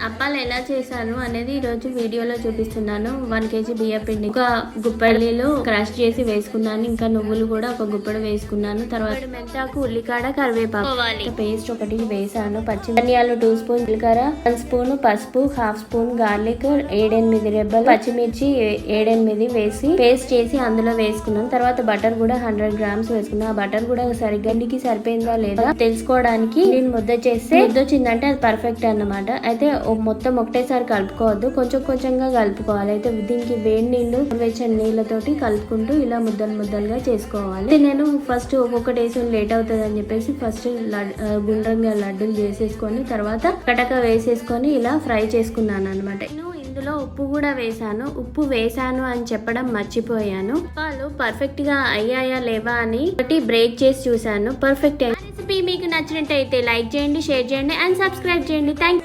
అప్పాలు ఎలా చేశాను అనేది ఈ రోజు వీడియోలో చూపిస్తున్నాను. 1 kg బియ్య పిండి, ఒక గుప్పెడలీలు క్రష్ చేసి వేసుకున్నాను, ఇంకా నువ్వులు కూడా ఒక గుప్పెడు వేసుకున్నాను. తర్వాత మెంతాకు, ఉల్లికాడ, కరివేపాకు పేస్ట్ ఒకటి వేసాను. ధనియాలు 2 స్పూన్, జీలకర్ర 1 స్పూన్, పసుపు 1/2 స్పూన్, గార్లిక్ 7-8 రెబ్బలు, పచ్చిమిర్చి 7-8 వేసి పేస్ట్ చేసి అందులో వేసుకున్నాను. తర్వాత బటర్ కూడా 100 గ్రామ్స్ వేసుకున్నాను. ఆ బటర్ కూడా సరిగ్గా సరిపోయిందా లేదా తెలుసుకోవడానికి నేను ముద్ద చేస్తే వచ్చిందంటే అది పర్ఫెక్ట్ అన్నమాట. అయితే మొత్తం ఒకటేసారి కలుపుకోవద్దు, కొంచెం కొంచెంగా కలుపుకోవాలి. అయితే దీనికి వేడి నీళ్లు, వెచ్చని నీళ్ళతోటి కలుపుకుంటూ ఇలా ముద్దలుగా చేసుకోవాలి. నేను ఫస్ట్ ఒక్కొక్కటి వేసి లేట్ అవుతుంది అని చెప్పేసి ఫస్ట్ గుండ్రంగా లడ్డూలు చేసేసుకొని తర్వాత కటక వేసేసుకొని ఇలా ఫ్రై చేసుకున్నాను అనమాట. నేను ఇందులో ఉప్పు కూడా వేసాను. ఉప్పు వేసాను అని చెప్పడం మర్చిపోయాను. పాలు పర్ఫెక్ట్ గా అయ్యాయా లేవా అని ఒకటి బ్రేక్ చేసి చూసాను. పర్ఫెక్ట్. రెసిపీ మీకు నచ్చినట్టయితే లైక్ చేయండి, షేర్ చేయండి అండ్ సబ్స్క్రైబ్ చేయండి. థ్యాంక్